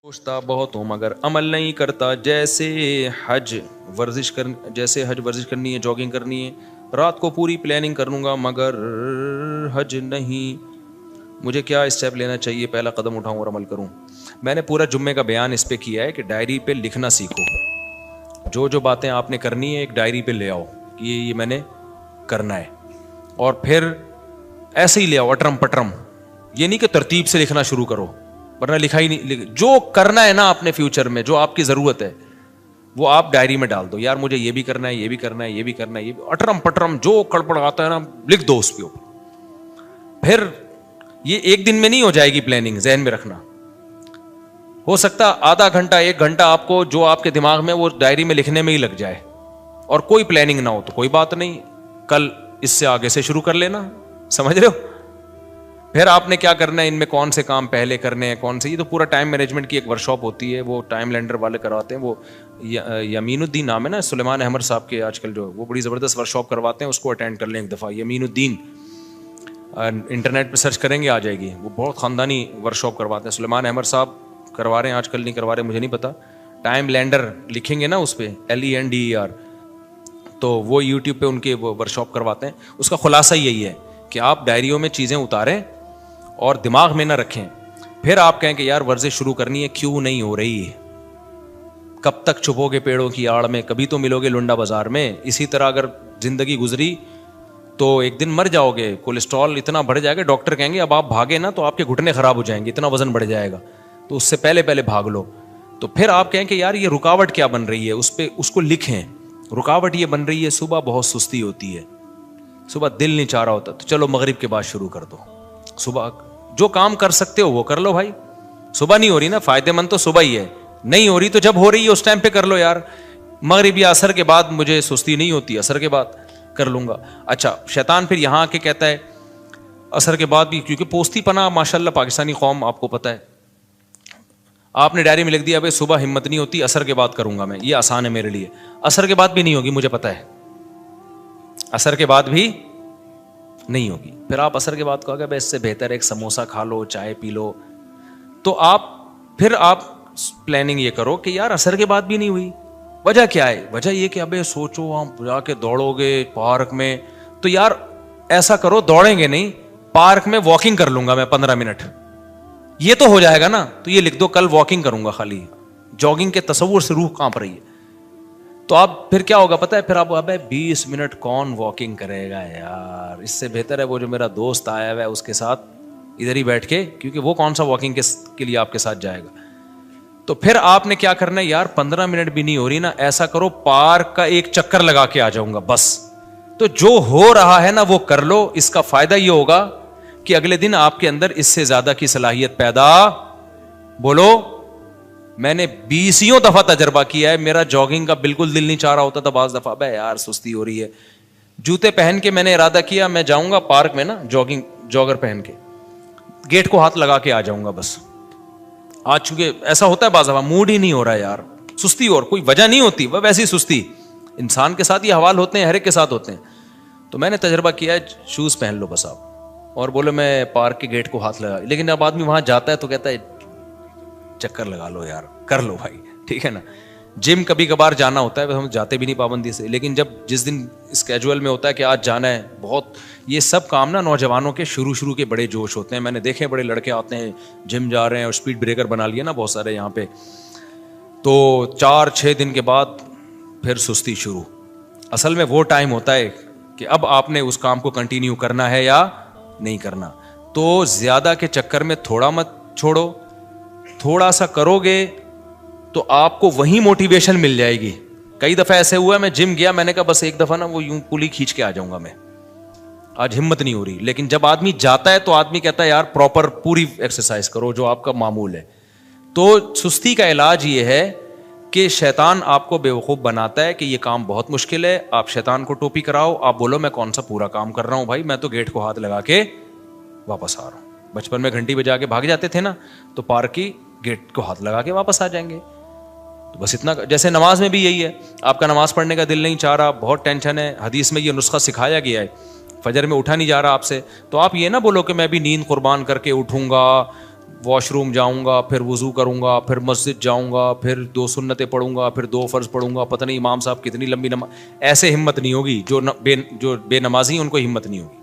سوچتا بہت ہوں مگر عمل نہیں کرتا. جیسے حج ورزش کرنی ہے, جاگنگ کرنی ہے, رات کو پوری پلاننگ کر لوں گا مگر حج نہیں. مجھے کیا اسٹیپ لینا چاہیے, پہلا قدم اٹھاؤں اور عمل کروں؟ میں نے پورا جمعے کا بیان اس پہ کیا ہے کہ ڈائری پہ لکھنا سیکھو. جو باتیں آپ نے کرنی ہے ایک ڈائری پہ لے آؤ کہ یہ میں نے کرنا ہے, اور پھر ایسے ہی لے آؤ اٹرم پٹرم. یہ نہیں کہ ترتیب سے لکھنا شروع کرو ورنہ لکھا ہی نہیں. جو کرنا ہے نا اپنے فیوچر میں, جو آپ کی ضرورت ہے وہ آپ ڈائری میں ڈال دو. یار مجھے یہ بھی کرنا ہے, یہ بھی کرنا ہے, یہ بھی کرنا ہے, یہ بھی, اٹرم پٹرم جو کڑپڑ آتا ہے نا لکھ دو اس پہ. پھر یہ ایک دن میں نہیں ہو جائے گی پلاننگ, ذہن میں رکھنا. ہو سکتا آدھا گھنٹہ ایک گھنٹہ آپ کو جو آپ کے دماغ میں وہ ڈائری میں لکھنے میں ہی لگ جائے اور کوئی پلاننگ نہ ہو تو کوئی بات نہیں, کل اس سے آگے سے شروع کر لینا. سمجھ رہے ہو؟ پھر آپ نے کیا کرنا ہے, ان میں کون سے کام پہلے کرنے ہیں, کون سے, یہ تو پورا ٹائم مینجمنٹ کی ایک ورکشاپ ہوتی ہے, وہ ٹائم لینڈر والے کرواتے ہیں. وہ یمین الدین نام ہے نا سلیمان احمد صاحب کے, آج کل جو وہ بڑی زبردست ورکشاپ کرواتے ہیں, اس کو اٹینڈ کر لیں ایک دفعہ. یمین الدین, انٹرنیٹ پہ سرچ کریں گے آ جائے گی. وہ بہت خاندانی ورکشاپ کرواتے ہیں. سلیمان احمد صاحب کروا رہے ہیں, آج کل نہیں کروا رہے مجھے نہیں پتا. ٹائم لینڈر لکھیں گے نا اس پہ, LENDER, تو وہ یوٹیوب پہ ان کے وہ ورکشاپ کرواتے ہیں. اس کا خلاصہ یہی ہے کہ آپ ڈائریوں میں چیزیں اتاریں اور دماغ میں نہ رکھیں. پھر آپ کہیں کہ یار ورزش شروع کرنی ہے, کیوں نہیں ہو رہی, کب تک چھپو گے پیڑوں کی آڑ میں, کبھی تو ملو گے لنڈا بازار میں. اسی طرح اگر زندگی گزری تو ایک دن مر جاؤ گے. کولیسٹرول اتنا بڑھ جائے گا, ڈاکٹر کہیں گے اب آپ بھاگے نا تو آپ کے گھٹنے خراب ہو جائیں گے, اتنا وزن بڑھ جائے گا, تو اس سے پہلے بھاگ لو. تو پھر آپ کہیں کہ یار یہ رکاوٹ کیا بن رہی ہے, اس کو لکھیں. رکاوٹ یہ بن رہی ہے, صبح بہت سستی ہوتی ہے, صبح دل نہیں چاہ رہا ہوتا, تو چلو مغرب کے بعد شروع کر دو. صبح جو کام کر سکتے ہو وہ کر لو بھائی. صبح نہیں ہو رہی نا, فائدے مند تو صبح ہی ہے. نہیں ہو رہی تو جب ہو رہی ہے اس ٹائم پہ کر لو یار. مغرب یا عصر کے بعد مجھے سستی نہیں ہوتی, عصر کے بعد کر لوں گا. اچھا, شیطان پھر یہاں آ کے کہتا ہے عصر کے بعد بھی, کیونکہ پوستی پناہ ماشاءاللہ پاکستانی قوم آپ کو پتہ ہے. آپ نے ڈائری میں لکھ دیا بھائی صبح ہمت نہیں ہوتی, عصر کے بعد کروں گا میں, یہ آسان ہے میرے لیے. عصر کے بعد بھی نہیں ہوگی مجھے پتہ ہے, عصر کے بعد بھی نہیں ہوگی. پھر آپ عصر کے بعد کہو گے اس سے بہتر ایک سموسا کھا لو, چائے پی لو. تو آپ پلاننگ یہ کرو کہ یار عصر کے بعد بھی نہیں ہوئی, وجہ کیا ہے؟ وجہ یہ کہ ابے سوچو آپ جا کے دوڑو گے پارک میں, تو یار ایسا کرو دوڑیں گے نہیں, پارک میں واکنگ کر لوں گا میں 15 منٹ, یہ تو ہو جائے گا نا. تو یہ لکھ دو کل واکنگ کروں گا خالی. جاگنگ کے تصور سے روح کانپ رہی ہے. تو آپ پھر کیا ہوگا پتہ ہے, پھر آپ ابے 20 منٹ کون واکنگ کرے گا یار, اس سے بہتر ہے وہ جو میرا دوست آیا ہوا ہے اس کے ساتھ ادھر ہی بیٹھ کے, کیونکہ وہ کون سا واکنگ کے لیے آپ کے ساتھ جائے گا. تو پھر آپ نے کیا کرنا ہے, یار 15 منٹ بھی نہیں ہو رہی نا, ایسا کرو پارک کا ایک چکر لگا کے آ جاؤں گا بس. تو جو ہو رہا ہے نا وہ کر لو. اس کا فائدہ یہ ہوگا کہ اگلے دن آپ کے اندر اس سے زیادہ کی صلاحیت پیدا, بولو. میں نے 20 دفعہ تجربہ کیا ہے, میرا جاگنگ کا بالکل دل نہیں چاہ رہا ہوتا تھا بعض دفعہ, بھائی یار سستی ہو رہی ہے. جوتے پہن کے میں نے ارادہ کیا میں جاؤں گا پارک میں نا, جاگر پہن کے گیٹ کو ہاتھ لگا کے آ جاؤں گا بس. آج چونکہ ایسا ہوتا ہے بعض دفعہ موڈ ہی نہیں ہو رہا ہے یار, سستی, اور کوئی وجہ نہیں ہوتی, وہ ویسی سستی. انسان کے ساتھ یہ حوال ہوتے ہیں, ہر ایک کے ساتھ ہوتے ہیں. تو میں نے تجربہ کیا ہے, شوز پہن لو بس آپ, اور بولو میں پارک کے گیٹ کو ہاتھ لگا. لیکن اب آدمی وہاں جاتا ہے تو کہتا ہے چکر لگا لو یار, کر لو بھائی, ٹھیک ہے نا. جم کبھی کبھار جانا ہوتا ہے, ہم جاتے بھی نہیں پابندی سے, لیکن جس دن اسکیجول میں ہوتا ہے کہ آج جانا ہے, بہت یہ سب کام نا نوجوانوں کے شروع کے بڑے جوش ہوتے ہیں. میں نے دیکھے بڑے لڑکے آتے ہیں جم جا رہے ہیں, اور اسپیڈ بریکر بنا لیا نا بہت سارے یہاں پہ, تو 4-6 دن کے بعد پھر سستی شروع. اصل میں وہ ٹائم ہوتا ہے کہ اب آپ نے اس کام کو کنٹینیو کرنا ہے یا نہیں کرنا. تو زیادہ کے چکر میں تھوڑا مت چھوڑو, تھوڑا سا کرو گے تو آپ کو وہی موٹیویشن مل جائے گی. کئی دفعہ ایسے ہوا ہے, میں جم گیا, میں نے کہا بس ایک دفعہ نا وہ یوں پولی کھینچ کے آ جاؤں گا میں, آج ہمت نہیں ہو رہی. لیکن جب آدمی جاتا ہے تو آدمی کہتا ہے یار پراپر پوری ایکسرسائز کرو جو آپ کا معمول ہے. تو سستی کا علاج یہ ہے کہ شیطان آپ کو بیوقوف بناتا ہے کہ یہ کام بہت مشکل ہے. آپ شیطان کو ٹوپی کراؤ, آپ بولو میں کون سا پورا کام کر رہا ہوں بھائی, میں تو گیٹ کو ہاتھ لگا کے واپس آ رہا ہوں. بچپن میں گھنٹی بجا کے بھاگ جاتے تھے نا, تو پارک کی گیٹ کو ہاتھ لگا کے واپس آ جائیں گے. تو بس اتنا. جیسے نماز میں بھی یہی ہے, آپ کا نماز پڑھنے کا دل نہیں چاہ رہا, بہت ٹینشن ہے, حدیث میں یہ نسخہ سکھایا گیا ہے, فجر میں اٹھا نہیں جا رہا آپ سے, تو آپ یہ نہ بولو کہ میں بھی نیند قربان کر کے اٹھوں گا, واش روم جاؤں گا, پھر وضو کروں گا, پھر مسجد جاؤں گا, پھر 2 سنتیں پڑھوں گا, پھر 2 فرض پڑھوں گا, پتہ نہیں امام صاحب کتنی لمبی نماز. ایسے ہمت نہیں ہوگی. جو بے نمازی ہیں ان کو ہمت نہیں ہوگی.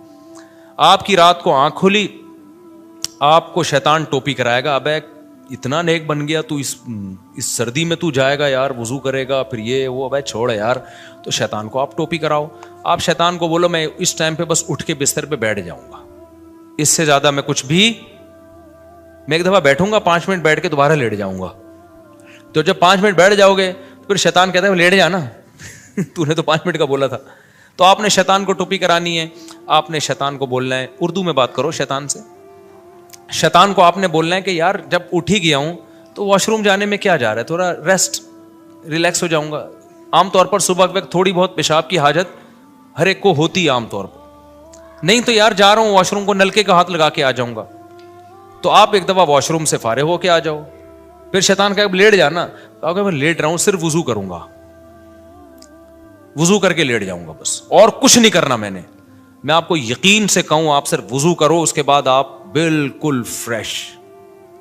آپ کی رات کو آنکھ کھلی, آپ کو شیطان ٹوپی کرائے گا, ابے اتنا نیک بن گیا تو اس سردی میں تو جائے گا یار, وضو کرے گا, پھر یہ وہ, ابے چھوڑ یار. تو شیطان کو آپ ٹوپی کراؤ. آپ شیطان کو بولو میں اس ٹائم پہ بس اٹھ کے بستر پہ بیٹھ جاؤں گا, اس سے زیادہ میں کچھ بھی, میں ایک دفعہ بیٹھوں گا 5 منٹ بیٹھ کے دوبارہ لیٹ جاؤں گا. تو جب 5 منٹ بیٹھ جاؤ گے تو پھر شیطان کہتا ہے لیٹ جانا, تو نے تو 5 منٹ کا بولا تھا. تو آپ نے شیطان کو ٹوپی کرانی ہے. آپ نے شیطان کو بولنا ہے, اردو میں بات کرو شیطان سے. شیطان کو آپ نے بولنا ہے کہ یار جب اٹھ ہی گیا ہوں تو واش روم جانے میں کیا جا رہا ہے, تھوڑا ریسٹ ریلیکس ہو جاؤں گا. عام طور پر صبح کے وقت تھوڑی بہت پیشاب کی حاجت ہر ایک کو ہوتی ہے عام طور پر, نہیں تو یار جا رہا ہوں واش روم کو, نلکے کا ہاتھ لگا کے آ جاؤں گا. تو آپ ایک دفعہ واش روم سے فارغ ہو کے آ جاؤ. پھر شیطان کہے لیٹ جانا, تو میں لیٹ رہا ہوں, صرف وضو کروں گا, وضو کر کے لیٹ جاؤں گا بس, اور کچھ نہیں کرنا میں نے. میں آپ کو یقین سے کہوں آپ صرف وضو کرو, اس کے بعد آپ بالکل فریش.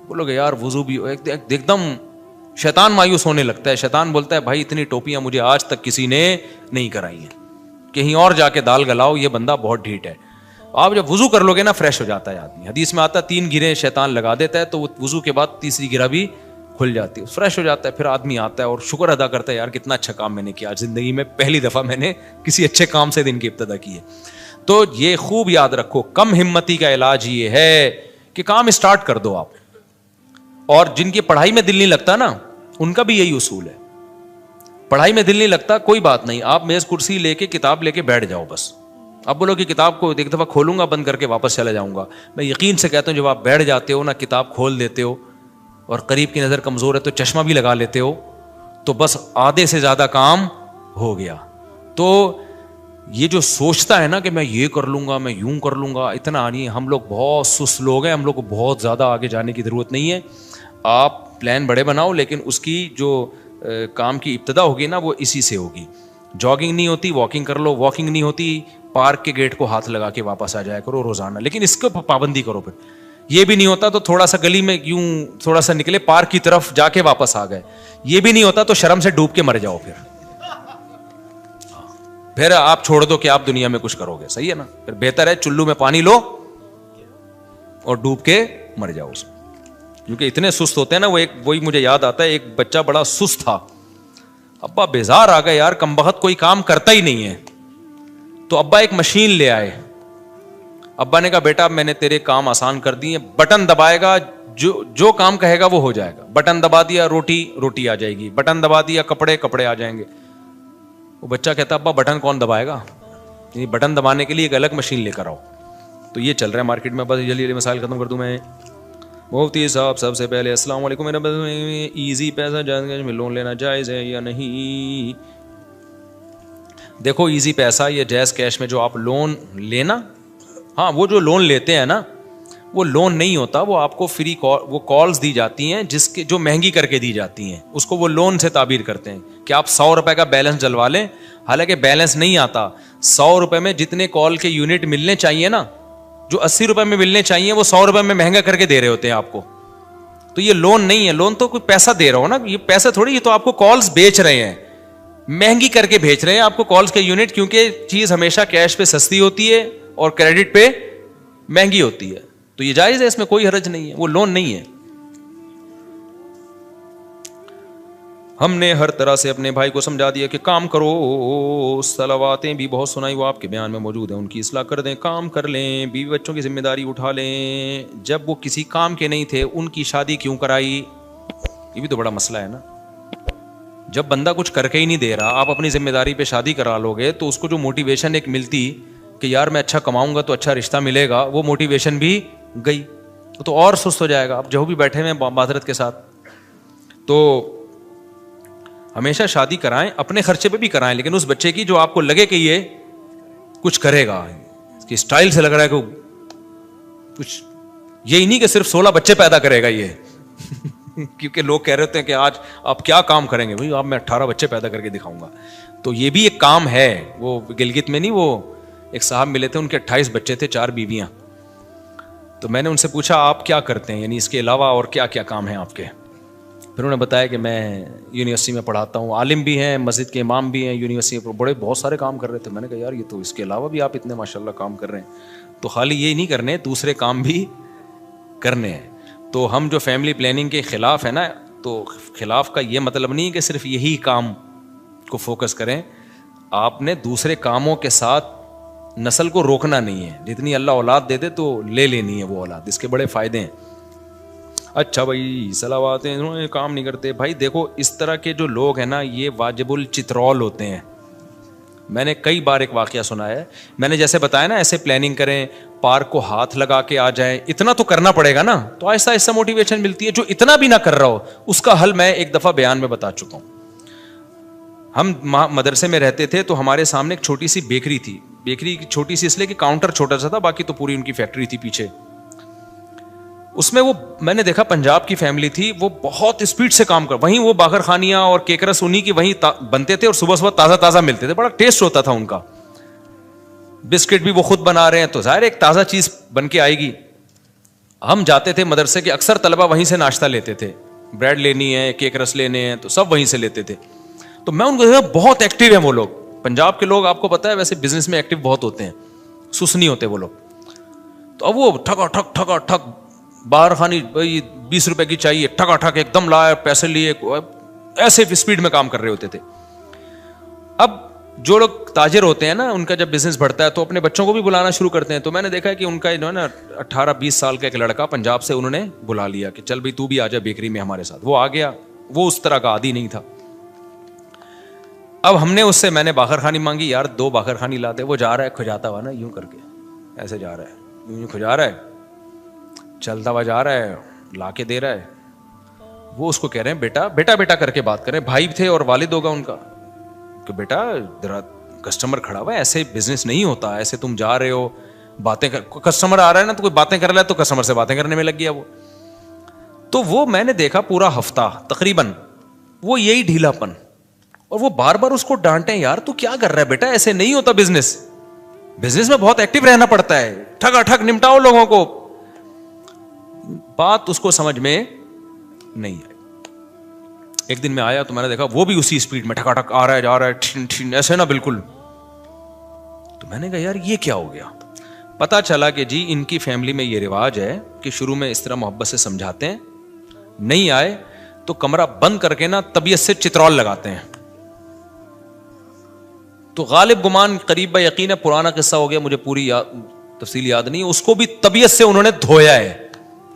بولو گے یار وضو بھی ایک دم, شیطان مایوس ہونے لگتا ہے. شیطان بولتا ہے بھائی اتنی ٹوپیاں مجھے آج تک کسی نے نہیں کرائی ہیں, کہیں اور جا کے دال گلاؤ, یہ بندہ بہت ڈھیٹ ہے. آپ جب وضو کر لو گے نا فریش ہو جاتا ہے آدمی. حدیث میں آتا ہے 3 گریں شیطان لگا دیتا ہے, تو وضو کے بعد تیسری گرہ بھی کھل جاتی ہے, فریش ہو جاتا ہے. پھر آدمی آتا ہے اور شکر ادا کرتا ہے یار کتنا اچھا کام میں نے کیا, زندگی میں پہلی دفعہ میں نے کسی اچھے کام سے دن کی ابتدا کی ہے. تو یہ خوب یاد رکھو, کم ہمتی کا علاج یہ ہے کہ کام اسٹارٹ کر دو آپ. اور جن کی پڑھائی میں دل نہیں لگتا نا, ان کا بھی یہی اصول ہے. پڑھائی میں دل نہیں لگتا, کوئی بات نہیں, آپ میز کرسی لے کے کتاب لے کے بیٹھ جاؤ بس. اب بولو کہ کتاب کو ایک دفعہ کھولوں گا بند کر کے واپس چلا جاؤں گا. میں یقین سے کہتا ہوں جب آپ بیٹھ جاتے ہو نا, کتاب کھول دیتے ہو, اور قریب کی نظر کمزور ہے تو چشمہ بھی لگا لیتے ہو, تو بس آدھے سے زیادہ کام ہو گیا. تو یہ جو سوچتا ہے نا کہ میں یہ کر لوں گا, میں یوں کر لوں گا, اتنا نہیں. ہم لوگ بہت سست لوگ ہیں, ہم لوگ کو بہت زیادہ آگے جانے کی ضرورت نہیں ہے. آپ پلان بڑے بناؤ, لیکن اس کی جو کام کی ابتدا ہوگی نا وہ اسی سے ہوگی. جاگنگ نہیں ہوتی واکنگ کر لو, واکنگ نہیں ہوتی پارک کے گیٹ کو ہاتھ لگا کے واپس آ جایا کرو روزانہ, لیکن اس کو پابندی کرو. پھر یہ بھی نہیں ہوتا تو تھوڑا سا گلی میں یوں تھوڑا سا نکلے, پارک کی طرف جا کے واپس آ گئے. یہ بھی نہیں ہوتا تو شرم سے ڈوب کے مر جاؤ. پھر آپ چھوڑ دو کہ آپ دنیا میں کچھ کرو گے, صحیح ہے نا. پھر بہتر ہے چلو میں پانی لو اور ڈوب کے مر جاؤ اس میں, کیونکہ اتنے سست ہوتے ہیں نا. وہی مجھے یاد آتا ہے, ایک بچہ بڑا سست تھا, ابا بیزار آ گئے یار, کم بخت کوئی کام کرتا ہی نہیں ہے. تو ابا ایک مشین لے آئے. ابا نے کہا بیٹا میں نے تیرے کام آسان کر دیے, بٹن دبائے گا جو کام کہے گا وہ ہو جائے گا. بٹن دبا دیا روٹی آ جائے گی, بٹن دبا دیا کپڑے آ جائیں گے. وہ بچہ کہتا ابا بٹن کون دبائے گا, بٹن دبانے کے لیے ایک الگ مشین لے کر آؤ. تو یہ چل رہا ہے مارکیٹ میں. بس جلدی مسائل ختم کر دوں میں. مفتی صاحب سب سے پہلے السلام علیکم, ایزی پیسہ جائز میں لون لینا جائز ہے یا نہیں؟ دیکھو ایزی پیسہ یا جائز کیش میں جو آپ لون لینا, ہاں وہ جو لون لیتے ہیں نا وہ لون نہیں ہوتا, وہ آپ کو فری وہ کالز دی جاتی ہیں جس کے جو مہنگی کر کے دی جاتی ہیں, اس کو وہ لون سے تعبیر کرتے ہیں کہ آپ 100 روپے کا بیلنس ڈلوا لیں. حالانکہ بیلنس نہیں آتا, 100 روپے میں جتنے کال کے یونٹ ملنے چاہیے نا, جو 80 روپے میں ملنے چاہیے وہ 100 روپے میں مہنگا کر کے دے رہے ہوتے ہیں آپ کو. تو یہ لون نہیں ہے, لون تو کوئی پیسہ دے رہا ہو نا, یہ پیسہ تھوڑی, یہ تو آپ کو کالز بیچ رہے ہیں, مہنگی کر کے بھیج رہے ہیں آپ کو کالز کے یونٹ, کیونکہ چیز ہمیشہ کیش پہ سستی ہوتی ہے اور کریڈٹ پہ مہنگی ہوتی ہے. تو یہ جائز ہے, اس میں کوئی حرج نہیں ہے, وہ لون نہیں ہے. ہم نے ہر طرح سے اپنے بھائی کو سمجھا دیا کہ کام کرو, صلواتیں بھی بہت سنائی, وہ آپ کے بیان میں موجود ہیں, ان کی اصلاح کر دیں, کام کر لیں, بیوی بچوں کی ذمہ داری اٹھا لیں. جب وہ کسی کام کے نہیں تھے ان کی شادی کیوں کرائی؟ یہ بھی تو بڑا مسئلہ ہے نا. جب بندہ کچھ کر کے ہی نہیں دے رہا, آپ اپنی ذمہ داری پہ شادی کرا لو گے تو اس کو جو موٹیویشن ایک ملتی کہ یار میں اچھا کماؤں گا تو اچھا رشتہ ملے گا, وہ موٹیویشن بھی گئی, تو اور سست ہو جائے گا. اب جو بھی بیٹھے ہوئے معذرت کے ساتھ, تو ہمیشہ شادی کرائیں, اپنے خرچے پہ بھی کرائیں, لیکن اس بچے کی جو آپ کو لگے کہ یہ کچھ کرے گا, اس کی اسٹائل سے لگ رہا ہے کہ کچھ, یہی نہیں کہ صرف 16 بچے پیدا کرے گا یہ کیونکہ لوگ کہہ رہے ہوتے ہیں کہ آج آپ کیا کام کریں گے, بھائی آپ میں 18 بچے پیدا کر کے دکھاؤں گا. تو یہ بھی ایک کام ہے. وہ گلگت میں نہیں, وہ ایک صاحب ملے تھے, ان کے 28 بچے تھے, 4 بیویاں. تو میں نے ان سے پوچھا آپ کیا کرتے ہیں, یعنی اس کے علاوہ اور کیا کیا کام ہیں آپ کے. پھر انہوں نے بتایا کہ میں یونیورسٹی میں پڑھاتا ہوں, عالم بھی ہیں, مسجد کے امام بھی ہیں, یونیورسٹی میں بڑے بہت سارے کام کر رہے تھے. میں نے کہا یار یہ تو اس کے علاوہ بھی آپ اتنے ماشاء اللہ کام کر رہے ہیں, تو خالی یہ نہیں کرنے, دوسرے کام بھی کرنے ہیں. تو ہم جو فیملی پلاننگ کے خلاف ہے نا, تو خلاف کا یہ مطلب نہیں کہ صرف یہی کام کو فوکس کریں, آپ نے دوسرے کاموں کے ساتھ نسل کو روکنا نہیں ہے. جتنی اللہ اولاد دے دے تو لے لینی ہے وہ اولاد, اس کے بڑے فائدے ہیں. اچھا بھائی صلوات ہیں, کام نہیں کرتے. بھائی دیکھو اس طرح کے جو لوگ ہیں نا یہ واجب الچترول ہوتے ہیں. میں نے کئی بار ایک واقعہ سنا ہے, میں نے جیسے بتایا نا ایسے پلاننگ کریں, پارک کو ہاتھ لگا کے آ جائیں, اتنا تو کرنا پڑے گا نا, تو آہستہ آہستہ موٹیویشن ملتی ہے. جو اتنا بھی نہ کر رہا ہو اس کا حل میں ایک دفعہ بیان میں بتا چکا ہوں. ہم مدرسے میں رہتے تھے تو ہمارے سامنے ایک چھوٹی سی بیکری تھی. بیکری چھوٹی سی اس لیے کہ کاؤنٹر چھوٹا سا تھا, باقی تو پوری ان کی فیکٹری تھی پیچھے. اس میں وہ میں نے دیکھا پنجاب کی فیملی تھی, وہ بہت اسپیڈ سے کام کر, وہیں وہ باقر خانیاں اور کیکرس انہیں کی وہیں بنتے تھے اور صبح صبح تازہ تازہ ملتے تھے, بڑا ٹیسٹ ہوتا تھا ان کا. بسکٹ بھی وہ خود بنا رہے ہیں تو ظاہر ایک تازہ چیز بن کے آئے گی. ہم جاتے تھے مدرسے کے, اکثر طلبہ وہیں سے ناشتہ لیتے تھے, بریڈ لینی ہے, کیکرس لینے ہیں, تو سب وہیں سے لیتے تھے. تو میں ان کو دیکھا بہت ایکٹیو ہیں وہ لوگ. پنجاب کے لوگ آپ کو پتا ہے ویسے بزنس میں ایکٹیو بہت ہوتے ہیں, سست نہیں ہوتے وہ لوگ. تو اب وہ ٹھکا ٹھک ٹھکا ٹھک باہر خانی 20 روپے کی چاہیے, ٹھکا ٹھک ایک دم لائے, پیسے لیے, ایسے اسپیڈ میں کام کر رہے ہوتے تھے. اب جو لوگ تاجر ہوتے ہیں نا, ان کا جب بزنس بڑھتا ہے تو اپنے بچوں کو بھی بلانا شروع کرتے ہیں. تو میں نے دیکھا کہ ان کا جو ہے نا 18-20 سال کا ایک لڑکا پنجاب سے انہوں نے بلا لیا کہ چل بھائی تو بھی آ جا بیکری میں ہمارے ساتھ. وہ آ گیا, وہ اس طرح کا عادی نہیں تھا. اب ہم نے اس سے, میں نے باخر خانی مانگی, یار 2 باخر خانی لا دے. وہ جا رہا ہے کھجاتا ہوا نا یوں کر کے, ایسے جا رہا ہے, یوں کھجا رہا ہے, چلتا ہوا جا رہا ہے, لا کے دے رہا ہے. وہ اس کو کہہ رہے ہیں بیٹا بیٹا بیٹا کر کے بات کریں. بھائی تھے اور والد ہوگا ان کا, کہ بیٹا ذرا کسٹمر کھڑا ہوا ہے, ایسے بزنس نہیں ہوتا, ایسے تم جا رہے ہو باتیں کر, کسٹمر آ رہا ہے نا تو کوئی باتیں کر رہا ہے تو کسٹمر سے باتیں کرنے میں لگ گیا وہ. تو وہ میں نے دیکھا پورا ہفتہ تقریباً وہ یہی ڈھیلا پن, اور وہ بار بار اس کو ڈانٹیں, یار تو کیا کر رہا ہے بیٹا, ایسے نہیں ہوتا بزنس, بزنس میں بہت ایکٹیو رہنا پڑتا ہے, ٹھگا ٹھگ نمٹاؤ لوگوں کو. بات اس کو سمجھ میں نہیں آئی. ایک دن میں آیا تو میں نے دیکھا وہ بھی اسی اسپیڈ میں ٹھکا ٹھک آ رہا ہے, جا رہا ہے, ٹھن ٹھن ایسے نا بالکل. تو میں نے کہا یار یہ کیا ہو گیا. پتا چلا کہ جی ان کی فیملی میں یہ رواج ہے کہ شروع میں اس طرح محبت سے سمجھاتے ہیں, نہیں آئے تو کمرہ بند کر کے نا طبیعت سے چترول لگاتے ہیں. تو غالب گمان قریب یقین ہے پرانا قصہ ہو گیا, مجھے پوری تفصیل یاد نہیں, اس کو بھی طبیعت سے انہوں نے دھویا ہے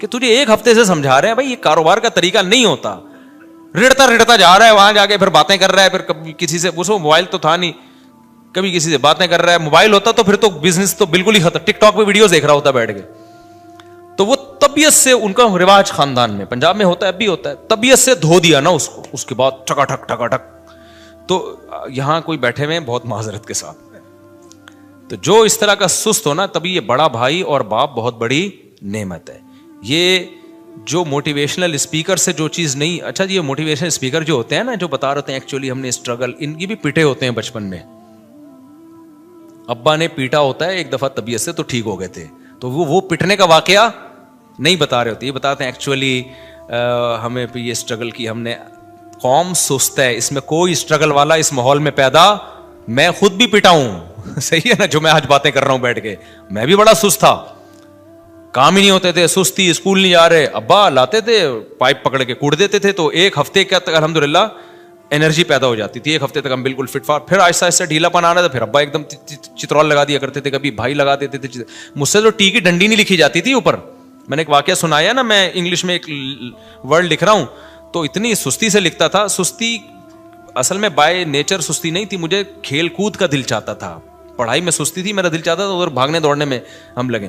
کہ تجھے 1 ہفتے سے سمجھا رہے ہیں بھائی یہ کاروبار کا طریقہ نہیں ہوتا. رڑتا جا رہا ہے, وہاں جا کے پھر باتیں کر رہا ہے, پھر کبھی کسی سے, اس کو موبائل تو تھا نہیں, کبھی کسی سے باتیں کر رہا ہے. موبائل ہوتا تو پھر تو بزنس تو بالکل ہی ختم, ٹک ٹاک پہ ویڈیوز دیکھ رہا ہوتا بیٹھ کے. تو وہ طبیعت سے, ان کا رواج خاندان میں, پنجاب میں ہوتا ہے, اب بھی ہوتا ہے, طبیعت سے دھو دیا نا اس کو, اس کے بعد ٹھکا ٹھک ٹھکا ٹھک. تو یہاں کوئی بیٹھے ہوئے بہت معذرت کے ساتھ, تو جو اس طرح کا سست ہونا, تبھی یہ بڑا بھائی اور باپ بہت بڑی نعمت ہے. یہ جو موٹیویشنل اسپیکر سے جو چیز نہیں, اچھا یہ موٹیویشنل اسپیکر جو ہوتے ہیں نا, جو بتا رہے ہیں ایکچولی ہم نے اسٹرگل, ان کی بھی پیٹے ہوتے ہیں بچپن میں, ابا نے پیٹا ہوتا ہے ایک دفعہ طبیعت سے تو ٹھیک ہو گئے تھے, تو وہ پٹنے کا واقعہ نہیں بتا رہے ہوتے, یہ بتاتے ہیں ایکچولی ہمیں یہ اسٹرگل کی, ہم نے, قوم سست ہے, اس میں کوئی اسٹرگل والا اس ماحول میں پیدا, میں خود بھی پٹا ہوں, صحیح ہے نا, جو میں آج باتیں کر رہا ہوں بیٹھ کے, میں بھی بڑا سست تھا, کام ہی نہیں ہوتے تھے, سستی, اسکول نہیں جا رہے, ابا لاتے تھے پائپ پکڑ کے کوڑ دیتے تھے, تو 1 ہفتے کا تک الحمدللہ انرجی پیدا ہو جاتی تھی, 1 ہفتے تک ہم بالکل فٹ فار. پھر آہستہ آہستہ ڈھیلا پن آنا تھا, پھر ابا ایک دم چترول لگا دیا کرتے تھے, کبھی بھائی لگا دیتے تھے. مجھ سے تو ٹی کی ڈنڈی نہیں لکھی جاتی تھی اوپر. میں نے ایک واقعہ سنایا نا, میں انگلش میں ایک ورڈ لکھ رہا ہوں تو اتنی سستی سے لکھتا تھا, سستی اصل میں بائی نیچر سستی نہیں تھی, مجھے کھیل کود کا دل چاہتا تھا, پڑھائی میں سستی تھی, میرا دل چاہتا تھا ادھر بھاگنے دوڑنے میں ہم لگے,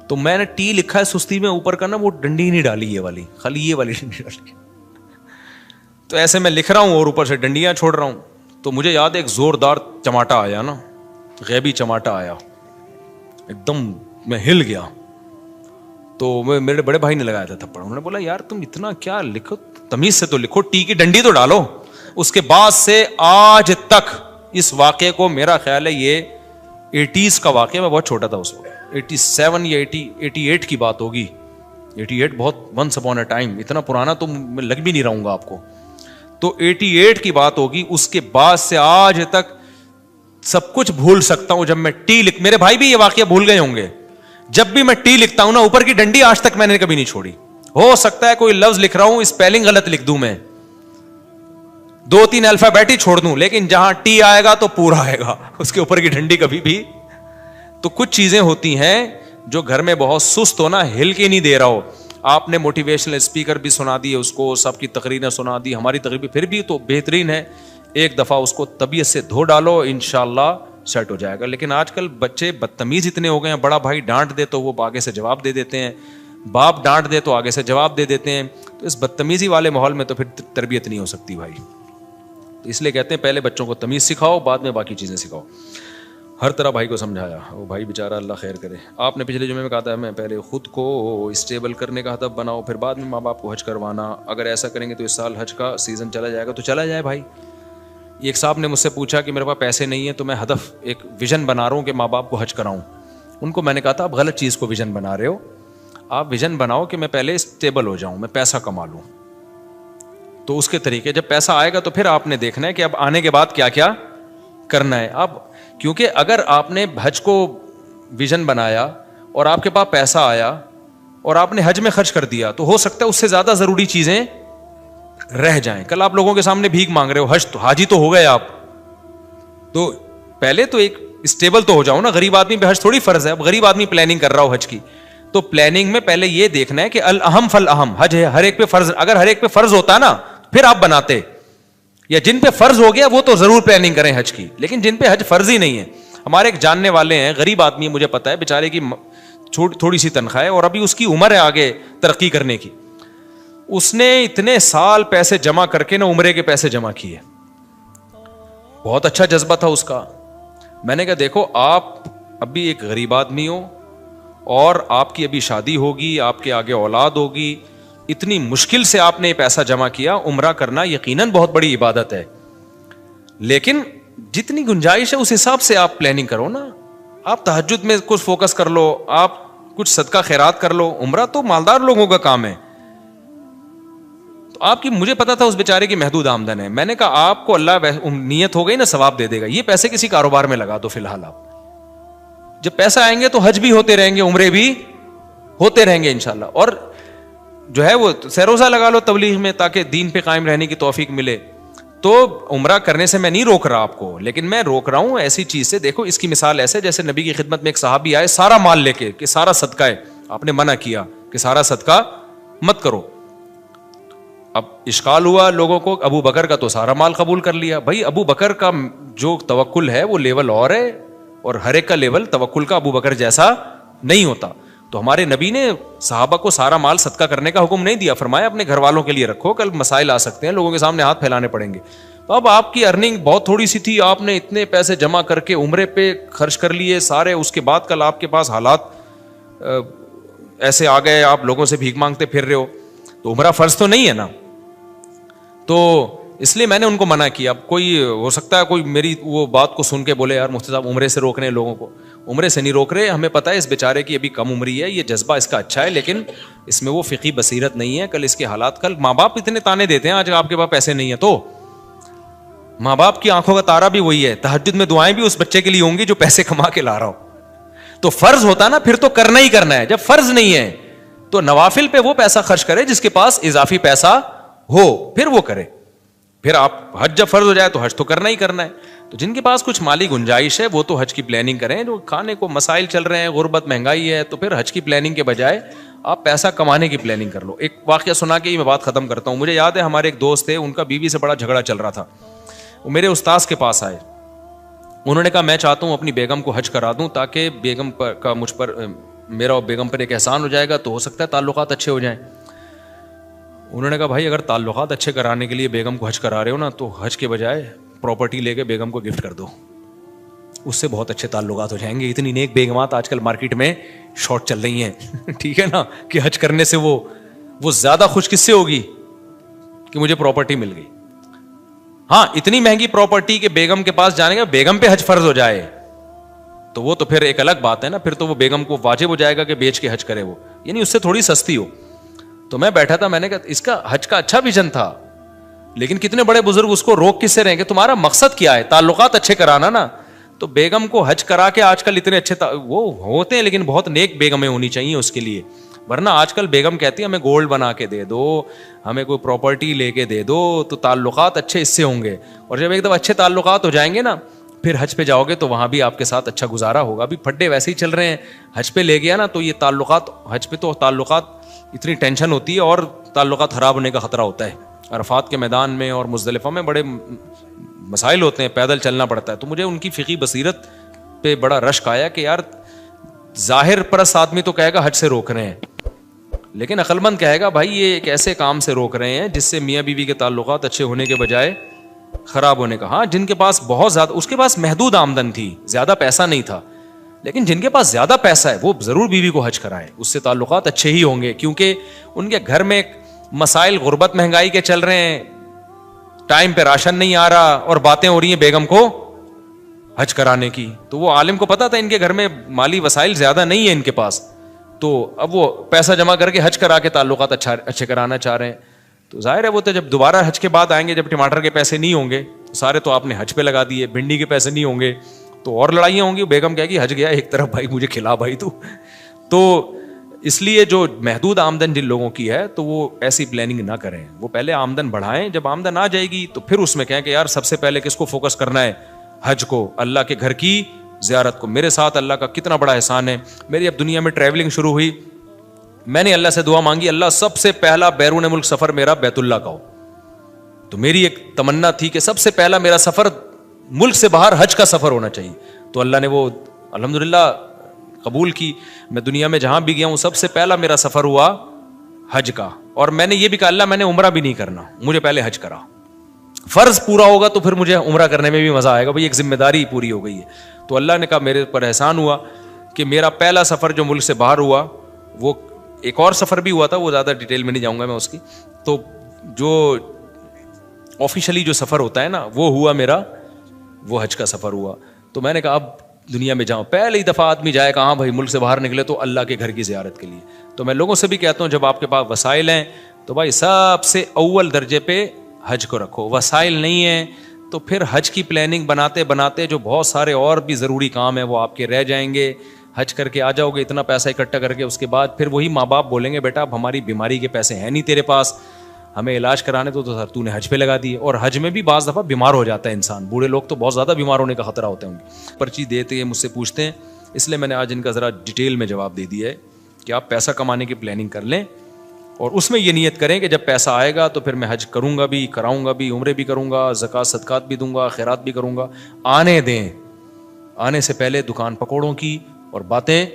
تو میں نے ٹی لکھا ہے سستی میں اوپر کا نا, وہ ڈنڈی نہیں ڈالی, یہ والی, خالی یہ والی ڈنڈی ڈالی. تو ایسے میں لکھ رہا ہوں اور اوپر سے ڈنڈیاں چھوڑ رہا ہوں, تو مجھے یاد ہے ایک زوردار چماٹا آیا نا, غیبی چماٹا آیا, ایک دم میں ہل گیا. تو میرے بڑے بھائی نے لگایا تھا تھپڑ, انہوں نے بولا یار تم اتنا کیا لکھو, تمیز سے تو لکھو, ٹی کی ڈنڈی تو ڈالو. اس کے بعد سے آج تک اس واقعے کو, میرا خیال ہے یہ 80s کا واقعہ, میں بہت چھوٹا تھا اس وقت, 87 یا 88 کی بات ہوگی. 88 بہت ونس اپون اے ٹائم, اتنا پرانا تو میں لگ بھی نہیں رہوں گا آپ کو. تو 88 کی بات ہوگی. اس کے بعد سے آج تک سب کچھ بھول سکتا ہوں. جب میں ٹی میرے بھائی بھی یہ واقعہ بھول گئے ہوں گے, جب بھی میں ٹی لکھتا ہوں نا, اوپر کی ڈنڈی آج تک میں نے کبھی نہیں چھوڑی. ہو سکتا ہے کوئی لفظ لکھ رہا ہوں اسپیلنگ غلط لکھ دوں, میں 2-3 الفابیٹ ہی چھوڑ دوں, لیکن جہاں ٹی آئے گا تو پورا آئے گا, اس کے اوپر کی ڈنڈی کبھی بھی. تو کچھ چیزیں ہوتی ہیں جو گھر میں بہت سست ہو نا, ہل کے نہیں دے رہا ہو. آپ نے موٹیویشنل اسپیکر بھی سنا دیے اس کو, سب کی تقریریں سنا دی, ہماری تقریر پھر بھی تو بہترین ہے. ایک دفعہ اس کو طبیعت سے دھو ڈالو, انشاءاللہ سیٹ ہو جائے گا. لیکن آج کل بچے بدتمیز اتنے ہو گئے ہیں, بڑا بھائی ڈانٹ دے تو وہ آگے سے جواب دے دیتے ہیں, باپ ڈانٹ دے تو آگے سے جواب دے دیتے ہیں. تو اس بدتمیزی والے ماحول میں تو پھر تربیت نہیں ہو سکتی بھائی. تو اس لیے کہتے ہیں پہلے بچوں کو تمیز سکھاؤ, بعد میں باقی چیزیں سکھاؤ. ہر طرح بھائی کو سمجھایا, وہ بھائی بیچارہ اللہ خیر کرے. آپ نے پچھلے جمعے میں کہا تھا میں پہلے خود کو اسٹیبل کرنے کا ہدف بناؤ, پھر بعد میں ماں باپ کو حج کروانا. اگر ایسا کریں گے تو اس سال حج کا سیزن چلا جائے گا. تو چلا جائے بھائی. ایک صاحب نے مجھ سے پوچھا کہ میرے پاس پیسے نہیں ہیں تو میں ہدف ایک ویژن بنا رہا ہوں کہ ماں باپ کو حج کراؤں. ان کو میں نے کہا تھا آپ غلط چیز کو ویژن بنا رہے ہو. آپ ویژن بناؤ کہ میں پہلے اسٹیبل ہو جاؤں, میں پیسہ کما لوں. تو اس کے طریقے, جب پیسہ آئے گا تو پھر آپ نے دیکھنا ہے کہ اب آنے کے بعد کیا کیا کرنا ہے. اب کیونکہ اگر آپ نے حج کو ویژن بنایا اور آپ کے پاس پیسہ آیا اور آپ نے حج میں خرچ کر دیا, تو ہو سکتا ہے اس سے زیادہ ضروری چیزیں رہ جائیں. کل آپ لوگوں کے سامنے بھیک مانگ رہے ہو, حاجی تو ہو گئے آپ, تو پہلے تو ایک اسٹیبل تو ہو جاؤ نا. غریب آدمی پہ حج تھوڑی فرض ہے. اب غریب آدمی پلاننگ کر رہا ہو حج کی, تو پلاننگ میں پہلے یہ دیکھنا ہے کہ الاہم فالاہم, حج ہے ہر ایک پہ فرض. اگر ہر ایک پہ فرض ہوتا نا پھر آپ بناتے, یا جن پہ فرض ہو گیا وہ تو ضرور پلاننگ کریں حج کی, لیکن جن پہ حج فرض ہی نہیں ہے. ہمارے ایک جاننے والے ہیں, غریب آدمی, مجھے پتا ہے, بیچارے کی تھوڑی سی تنخواہ ہے اور ابھی اس کی عمر ہے آگے ترقی کرنے کی. اس نے اتنے سال پیسے جمع کر کے نا عمرے کے پیسے جمع کیے, بہت اچھا جذبہ تھا اس کا. میں نے کہا دیکھو آپ ابھی ایک غریب آدمی ہو اور آپ کی ابھی شادی ہوگی, آپ کے آگے اولاد ہوگی, اتنی مشکل سے آپ نے پیسہ جمع کیا. عمرہ کرنا یقیناً بہت بڑی عبادت ہے, لیکن جتنی گنجائش ہے اس حساب سے آپ پلاننگ کرو نا. آپ تہجد میں کچھ فوکس کر لو, آپ کچھ صدقہ خیرات کر لو. عمرہ تو مالدار لوگوں کا کام ہے. تو آپ کی, مجھے پتا تھا اس بیچارے کی محدود آمدن ہے. میں نے کہا آپ کو اللہ نیت ہو گئی نا ثواب دے دے گا, یہ پیسے کسی کاروبار میں لگا دو. فی الحال آپ جب پیسہ آئیں گے تو حج بھی ہوتے رہیں گے, عمرے بھی ہوتے رہیں گے انشاءاللہ. اور جو ہے وہ سیروزہ لگا لو تبلیغ میں, تاکہ دین پہ قائم رہنے کی توفیق ملے. تو عمرہ کرنے سے میں نہیں روک رہا آپ کو, لیکن میں روک رہا ہوں ایسی چیز سے. دیکھو اس کی مثال ایسے جیسے نبی کی خدمت میں ایک صحابی آئے سارا مال لے کے کہ سارا صدقہ ہے. آپ نے منع کیا کہ سارا صدقہ مت کرو. اب اشکال ہوا لوگوں کو, ابو بکر کا تو سارا مال قبول کر لیا. بھائی ابو بکر کا جو توکل ہے وہ لیول اور ہے, اور ہر ایک کا لیول توکل کا ابو بکر جیسا نہیں ہوتا. تو ہمارے نبی نے صحابہ کو سارا مال صدقہ کرنے کا حکم نہیں دیا, فرمایا اپنے گھر والوں کے لیے رکھو, کل مسائل آ سکتے ہیں, لوگوں کے سامنے ہاتھ پھیلانے پڑیں گے. تو اب آپ کی ارننگ بہت تھوڑی سی تھی, آپ نے اتنے پیسے جمع کر کے عمرے پہ خرچ کر لیے سارے. اس کے بعد کل آپ کے پاس حالات ایسے آ گئے, آپ لوگوں سے بھیک مانگتے پھر رہے ہو, تو عمرہ فرض تو نہیں ہے نا. تو اس لیے میں نے ان کو منع کیا. اب کوئی ہو سکتا ہے کوئی میری وہ بات کو سن کے بولے یار مفتی صاحب عمرے سے روک رہے ہیں لوگوں کو. عمرے سے نہیں روک رہے, ہمیں پتہ ہے اس بیچارے کی ابھی کم عمری ہے, یہ جذبہ اس کا اچھا ہے, لیکن اس میں وہ فقہی بصیرت نہیں ہے. کل اس کے حالات, کل ماں باپ اتنے تانے دیتے ہیں آج آپ کے پاس پیسے نہیں ہیں, تو ماں باپ کی آنکھوں کا تارا بھی وہی ہے. تہجد میں دعائیں بھی اس بچے کے لیے ہوں گی جو پیسے کما کے لا رہا ہو. تو فرض ہوتا نا پھر تو کرنا ہی کرنا ہے. جب فرض نہیں ہے تو نوافل پہ وہ پیسہ خرچ کرے جس کے پاس اضافی پیسہ ہو, پھر وہ کرے. پھر آپ حج جب فرض ہو جائے تو حج تو کرنا ہی کرنا ہے. تو جن کے پاس کچھ مالی گنجائش ہے وہ تو حج کی پلاننگ کریں. جو کھانے کو مسائل چل رہے ہیں, غربت مہنگائی ہے, تو پھر حج کی پلاننگ کے بجائے آپ پیسہ کمانے کی پلاننگ کر لو. ایک واقعہ سنا کے ہی میں بات ختم کرتا ہوں. مجھے یاد ہے ہمارے ایک دوست تھے, ان کا بیوی سے بڑا جھگڑا چل رہا تھا. وہ میرے استاذ کے پاس آئے, انہوں نے کہا میں چاہتا ہوں اپنی بیگم کو حج کرا دوں تاکہ بیگم کا مجھ پر, میرا اور بیگم پر ایک احسان ہو جائے گا, تو ہو سکتا ہے تعلقات اچھے ہو جائیں. انہوں نے کہا بھائی اگر تعلقات اچھے کرانے کے لیے بیگم کو حج کرا رہے ہو نا, تو حج کے بجائے پراپرٹی لے کے بیگم کو گفٹ کر دو, اس سے بہت اچھے تعلقات ہو جائیں گے. اتنی نیک بیگمات آج کل مارکیٹ میں شارٹ چل رہی ہیں, ٹھیک ہے نا, کہ حج کرنے سے وہ زیادہ خوش کس سے ہوگی کہ مجھے پراپرٹی مل گئی. ہاں اتنی مہنگی پراپرٹی کہ بیگم کے پاس جانے کا, بیگم پہ حج فرض ہو جائے, تو وہ تو پھر ایک الگ بات ہے نا, پھر تو وہ بیگم کو واجب ہو جائے گا کہ بیچ کے حج کرے وہ, یعنی اس سے تھوڑی سستی ہو. تو میں بیٹھا تھا, میں نے کہا اس کا حج کا اچھا ویژن تھا, لیکن کتنے بڑے بزرگ اس کو روک کس سے رہیں گے, تمہارا مقصد کیا ہے, تعلقات اچھے کرانا نا. تو بیگم کو حج کرا کے آج کل اتنے اچھے وہ ہوتے ہیں, لیکن بہت نیک بیگمیں ہونی چاہیے اس کے لیے, ورنہ آج کل بیگم کہتی ہے ہمیں گولڈ بنا کے دے دو, ہمیں کوئی پراپرٹی لے کے دے دو, تو تعلقات اچھے اس سے ہوں گے. اور جب ایک دفعہ اچھے تعلقات ہو جائیں گے نا, پھر حج پہ جاؤ گے تو وہاں بھی آپ کے ساتھ اچھا گزارا ہوگا. ابھی پھڈے ویسے ہی چل رہے ہیں, حج پہ لے گیا نا تو یہ تعلقات, حج پہ تو تعلقات اتنی ٹینشن ہوتی ہے اور تعلقات خراب ہونے کا خطرہ ہوتا ہے. عرفات کے میدان میں اور مزدلفہ میں بڑے مسائل ہوتے ہیں, پیدل چلنا پڑتا ہے. تو مجھے ان کی فقہی بصیرت پہ بڑا رشک آیا کہ یار ظاہر پرست آدمی تو کہے گا حج سے روک رہے ہیں, لیکن عقل مند کہے گا بھائی یہ ایک ایسے کام سے روک رہے ہیں جس سے میاں بیوی کے تعلقات اچھے ہونے کے بجائے خراب ہونے کا. ہاں جن کے پاس بہت زیادہ, اس کے پاس محدود آمدن تھی, زیادہ پیسہ نہیں تھا, لیکن جن کے پاس زیادہ پیسہ ہے وہ ضرور بیوی کو حج کرائیں, اس سے تعلقات اچھے ہی ہوں گے, کیونکہ ان کے گھر میں مسائل غربت مہنگائی کے چل رہے ہیں, ٹائم پہ راشن نہیں آ رہا, اور باتیں ہو رہی ہیں بیگم کو حج کرانے کی. تو وہ عالم کو پتا تھا ان کے گھر میں مالی وسائل زیادہ نہیں ہے ان کے پاس, تو اب وہ پیسہ جمع کر کے حج کرا کے تعلقات اچھے کرانا چاہ رہے ہیں. تو ظاہر ہے وہ تو جب دوبارہ حج کے بعد آئیں گے, جب ٹماٹر کے پیسے نہیں ہوں گے سارے تو آپ نے حج پہ لگا دیے, بھنڈی کے پیسے نہیں ہوں گے تو اور لڑائیاں ہوں گی. بیگم کہے گی حج گیا ایک طرف, بھائی مجھے کھلا بھائی تو اس لیے جو محدود آمدن جن لوگوں کی ہے تو وہ ایسی پلاننگ نہ کریں, وہ پہلے آمدن بڑھائیں, جب آمدن آ جائے گی تو پھر اس میں کہیں کہ یار سب سے پہلے کس کو فوکس کرنا ہے, حج کو, اللہ کے گھر کی زیارت کو. میرے ساتھ اللہ کا کتنا بڑا احسان ہے, میری اب دنیا میں ٹریولنگ شروع ہوئی, میں نے اللہ سے دعا مانگی اللہ سب سے پہلا بیرون ملک سفر میرا بیت اللہ کا ہو. تو میری ایک تمنا تھی کہ سب سے پہلا میرا سفر ملک سے باہر حج کا سفر ہونا چاہیے, تو اللہ نے وہ الحمدللہ قبول کی. میں دنیا میں جہاں بھی گیا ہوں سب سے پہلا میرا سفر ہوا حج کا, اور میں نے یہ بھی کہا اللہ میں نے عمرہ بھی نہیں کرنا, مجھے پہلے حج کرا, فرض پورا ہوگا تو پھر مجھے عمرہ کرنے میں بھی مزہ آئے گا, بھائی ایک ذمہ داری پوری ہو گئی ہے. تو اللہ نے کہا میرے پر احسان ہوا کہ میرا پہلا سفر جو ملک سے باہر ہوا, وہ ایک اور سفر بھی ہوا تھا, وہ زیادہ ڈیٹیل میں نہیں جاؤں گا میں اس کی, تو جو آفیشلی جو سفر ہوتا ہے نا وہ ہوا میرا, وہ حج کا سفر ہوا. تو میں نے کہا اب دنیا میں جاؤں, پہلی دفعہ آدمی جائے کہاں بھائی ملک سے باہر نکلے تو اللہ کے گھر کی زیارت کے لیے. تو میں لوگوں سے بھی کہتا ہوں جب آپ کے پاس وسائل ہیں تو بھائی سب سے اول درجے پہ حج کو رکھو, وسائل نہیں ہیں تو پھر حج کی پلاننگ بناتے بناتے جو بہت سارے اور بھی ضروری کام ہیں وہ آپ کے رہ جائیں گے. حج کر کے آ جاؤ گے اتنا پیسہ اکٹھا کر کے, اس کے بعد پھر وہی ماں باپ بولیں گے بیٹا اب ہماری بیماری کے پیسے ہیں نہیں تیرے پاس, ہمیں علاج کرانے تو سر تو نے حج پہ لگا دیے. اور حج میں بھی بعض دفعہ بیمار ہو جاتا ہے انسان, بوڑھے لوگ تو بہت زیادہ بیمار ہونے کا خطرہ ہوتا ہے. ان کی پرچی دیتے ہیں مجھ سے پوچھتے ہیں, اس لیے میں نے آج ان کا ذرا ڈیٹیل میں جواب دے دیا ہے کہ آپ پیسہ کمانے کی پلاننگ کر لیں, اور اس میں یہ نیت کریں کہ جب پیسہ آئے گا تو پھر میں حج کروں گا بھی, کراؤں گا بھی, عمرے بھی کروں گا, زکوٰۃ صدقات بھی دوں گا, خیرات بھی کروں گا. آنے دیں, آنے سے پہلے دکان پکوڑوں کی اور باتیں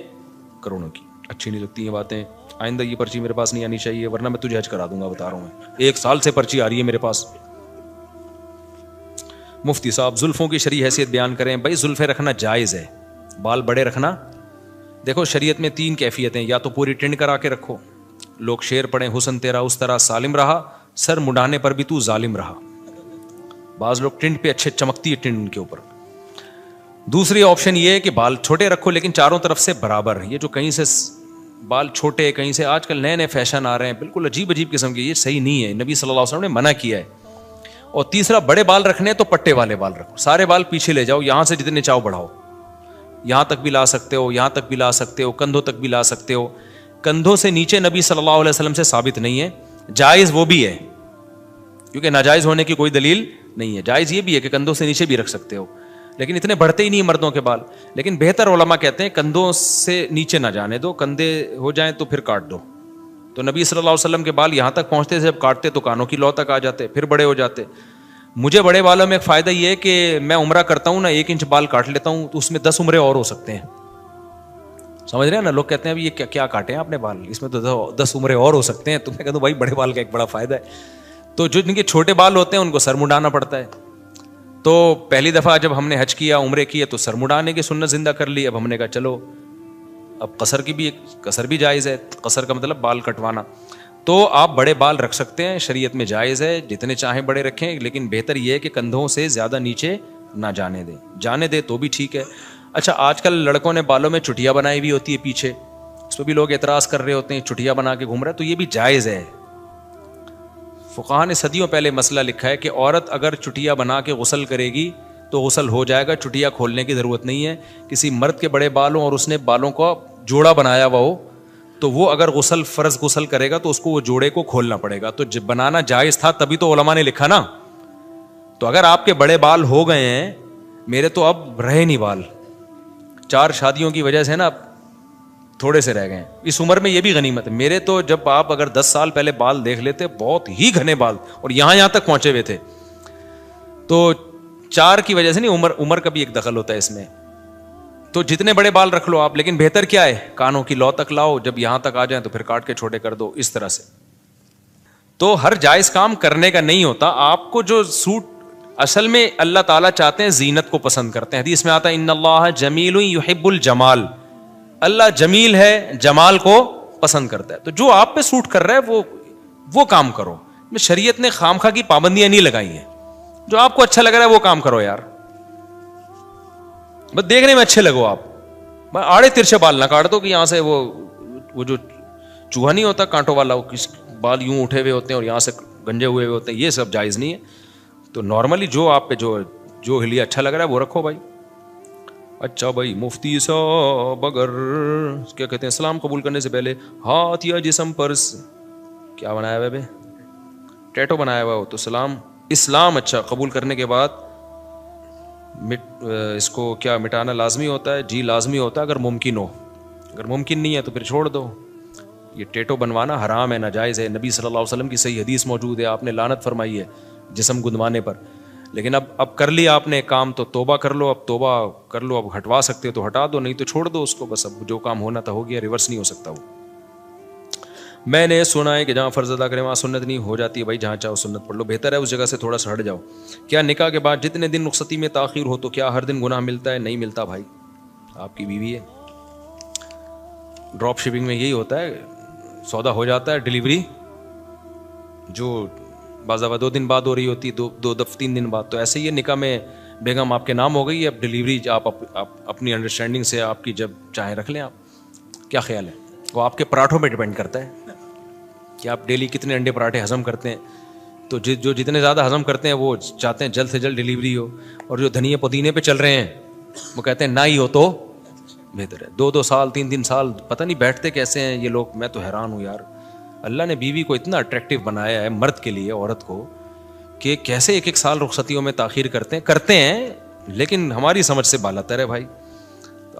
کروڑوں کی. اچھی نہیں لگتی ہیں باتیں, آئندہ یہ پرچی میرے پاس نہیں آنی چاہیے ورنہ میں تجھے حج کرا دوں گا, بتا رہا ہوں میں 1 سال سے پرچی آ رہی ہے میرے پاس. مفتی صاحب زلفوں کی شرعی حیثیت بیان کریں. بھائی زلفیں رکھنا جائز ہے, بال بڑے رکھنا, دیکھو شریعت میں 3 کیفیتیں, یا تو پوری ٹنڈ کرا کے رکھو, لوگ شعر پڑھیں حسن تیرا اس طرح سالم رہا, سر مڈانے پر بھی تو ظالم رہا. بعض لوگ ٹنڈ پہ اچھے چمکتی ہے ٹنڈ ان کے اوپر. دوسری آپشن یہ ہے کہ بال چھوٹے رکھو لیکن چاروں طرف سے برابر. یہ جو کہیں سے بال چھوٹے, کہیں سے آج کل نئے نئے فیشن آ رہے ہیں بالکل عجیب عجیب قسم کے, یہ صحیح نہیں ہے, نبی صلی اللہ علیہ وسلم نے منع کیا ہے. اور تیسرا بڑے بال رکھنے تو پٹے والے بال رکھو, سارے بال پیچھے لے جاؤ, یہاں سے جتنے چاہو بڑھاؤ, یہاں تک بھی لا سکتے ہو, یہاں تک بھی لا سکتے ہو, کندھوں تک بھی لا سکتے ہو. کندھوں سے نیچے نبی صلی اللہ علیہ وسلم سے ثابت نہیں ہے, جائز وہ بھی ہے کیونکہ ناجائز ہونے کی کوئی دلیل نہیں ہے. جائز یہ بھی ہے کہ کندھوں سے نیچے بھی رکھ سکتے ہو, لیکن اتنے بڑھتے ہی نہیں مردوں کے بال. لیکن بہتر علماء کہتے ہیں کندھوں سے نیچے نہ جانے دو, کندھے ہو جائیں تو پھر کاٹ دو. تو نبی صلی اللہ علیہ وسلم کے بال یہاں تک پہنچتے تھے, جب کاٹتے تو کانوں کی لو تک آ جاتے, پھر بڑے ہو جاتے. مجھے بڑے بالوں میں ایک فائدہ یہ ہے کہ میں عمرہ کرتا ہوں نا, 1 انچ بال کاٹ لیتا ہوں تو اس میں 10 عمرے اور ہو سکتے ہیں. سمجھ رہے ہیں نا, لوگ کہتے ہیں ابھی یہ کیا کاٹے ہیں آپ نے بال, اس میں تو 10 عمرے اور ہو سکتے ہیں. تو میں کہتا ہوں بھائی بڑے بال کا ایک بڑا فائدہ ہے. تو جو جن کے چھوٹے بال ہوتے ہیں ان کو سر مڈانا پڑتا ہے. تو پہلی دفعہ جب ہم نے حج کیا, عمرے کیے, تو سر مڈانے کی سنت زندہ کر لی. اب ہم نے کہا چلو اب قصر کی بھی, قصر بھی جائز ہے, قصر کا مطلب بال کٹوانا. تو آپ بڑے بال رکھ سکتے ہیں, شریعت میں جائز ہے, جتنے چاہیں بڑے رکھیں, لیکن بہتر یہ ہے کہ کندھوں سے زیادہ نیچے نہ جانے دیں. جانے دیں تو بھی ٹھیک ہے. اچھا آج کل لڑکوں نے بالوں میں چٹیا بنائی ہوئی ہوتی ہے پیچھے, اس پہ بھی لوگ اعتراض کر رہے ہوتے ہیں چٹیا بنا کے گھوم رہے ہیں, تو یہ بھی جائز ہے. فقہاء نے صدیوں پہلے مسئلہ لکھا ہے کہ عورت اگر چٹیا بنا کے غسل کرے گی تو غسل ہو جائے گا, چٹیا کھولنے کی ضرورت نہیں ہے. کسی مرد کے بڑے بال ہوں اور اس نے بالوں کو جوڑا بنایا ہوا ہو تو وہ اگر غسل فرض غسل کرے گا تو اس کو وہ جوڑے کو کھولنا پڑے گا. تو بنانا جائز تھا تبھی تو علماء نے لکھا نا. تو اگر آپ کے بڑے بال ہو گئے ہیں, میرے تو اب رہے نہیں بال, 4 شادیوں کی وجہ سے نا اب تھوڑے سے رہ گئے ہیں. اس عمر میں یہ بھی غنیمت ہے. میرے تو جب آپ اگر 10 سال پہلے بال دیکھ لیتے بہت ہی گھنے بال اور یہاں تک پہنچے ہوئے تھے. تو 4 کی وجہ سے نہیں, عمر کا بھی ایک دخل ہوتا ہے اس میں. تو جتنے بڑے بال رکھ لو آپ, لیکن بہتر کیا ہے کانوں کی لو تک لاؤ, جب یہاں تک آ جائیں تو پھر کاٹ کے چھوٹے کر دو اس طرح سے. تو ہر جائز کام کرنے کا نہیں ہوتا. آپ کو جو سوٹ, اصل میں اللہ تعالیٰ چاہتے ہیں زینت کو پسند کرتے ہیں. حدیث میں آتا ہے ان اللہ جمیل یحب الجمال, اللہ جمیل ہے جمال کو پسند کرتا ہے. تو جو آپ پہ سوٹ کر رہا ہے وہ کام کرو. شریعت نے خامخواہ کی پابندیاں نہیں لگائی ہیں, جو آپ کو اچھا لگ رہا ہے وہ کام کرو یار. بس دیکھنے میں اچھے لگو آپ, آڑے ترچھے بال نہ کاٹ دو کہ یہاں سے وہ جو چوہا نہیں ہوتا کانٹوں والا, وہ کس بال یوں اٹھے ہوئے ہوتے ہیں اور یہاں سے گنجے ہوئے ہوتے ہیں, یہ سب جائز نہیں ہے. تو نارملی جو آپ پہ جو ہلیہ اچھا لگ رہا ہے وہ رکھو بھائی. اچھا بھائی مفتی صاحب اگر کیا کہتے ہیں اسلام قبول کرنے سے پہلے ہاتھ یا جسم پر کیا بنایا ہوا ہے, ٹیٹو بنایا ہوا ہو تو اسلام اچھا قبول کرنے کے بعد اس کو کیا مٹانا لازمی ہوتا ہے؟ جی لازمی ہوتا ہے اگر ممکن ہو. اگر ممکن نہیں ہے تو پھر چھوڑ دو. یہ ٹیٹو بنوانا حرام ہے, ناجائز ہے. نبی صلی اللہ علیہ وسلم کی صحیح حدیث موجود ہے, آپ نے لعنت فرمائی ہے جسم گندوانے پر. لیکن اب کر لیا آپ نے کام تو توبہ کر لو, اب توبہ کر لو, اب ہٹوا سکتے ہو تو ہٹا دو, نہیں تو چھوڑ دو اس کو. بس اب جو کام ہونا تھا ہو گیا, ریورس نہیں ہو سکتا وہ. میں نے سنا ہے کہ جہاں فرض ادا کریں وہاں سنت نہیں ہو جاتی ہے. بھائی جہاں چاہو سنت پڑھ لو, بہتر ہے اس جگہ سے تھوڑا سا ہٹ جاؤ. کیا نکاح کے بعد جتنے دن رخصتی میں تاخیر ہو تو کیا ہر دن گناہ ملتا ہے؟ نہیں ملتا بھائی, آپ کی بیوی ہے. ڈراپ شپنگ میں یہی ہوتا ہے, سودا ہو جاتا ہے, ڈیلیوری جو بعض دفعہ 2 دن بعد ہو رہی ہوتی, 3 دن بعد. تو ایسے ہی نکاح میں بیگم آپ کے نام ہو گئی, اب ڈیلیوری آپ اپنی انڈرسٹینڈنگ سے آپ کی جب چاہیں رکھ لیں آپ. کیا خیال ہے؟ وہ آپ کے پراٹھوں پہ ڈیپینڈ کرتا ہے کہ آپ ڈیلی کتنے انڈے پراٹھے ہضم کرتے ہیں. تو جو جتنے زیادہ ہضم کرتے ہیں وہ چاہتے ہیں جلد سے جلد ڈیلیوری ہو, اور جو دھنیے پودینے پہ چل رہے ہیں وہ کہتے ہیں نہ ہی ہو تو بہتر ہے. 2 سال 3 سال پتہ نہیں بیٹھتے کیسے ہیں یہ لوگ. میں تو حیران ہوں یار, اللہ نے بیوی کو اتنا اٹریکٹیو بنایا ہے مرد کے لیے, عورت کو, کہ کیسے 1 سال رخصتیوں میں تاخیر کرتے ہیں لیکن ہماری سمجھ سے بالا تر ہے بھائی.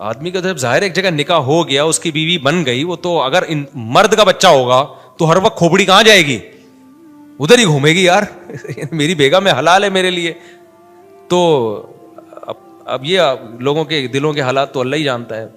آدمی کا جب ظاہر ایک جگہ نکاح ہو گیا, اس کی بیوی بن گئی, وہ تو اگر مرد کا بچہ ہوگا تو ہر وقت کھوپڑی کہاں جائے گی, ادھر ہی گھومے گی یار. میری بیگم ہے, حلال ہے میرے لیے. تو اب یہ لوگوں کے دلوں کے حالات تو اللہ ہی جانتا ہے.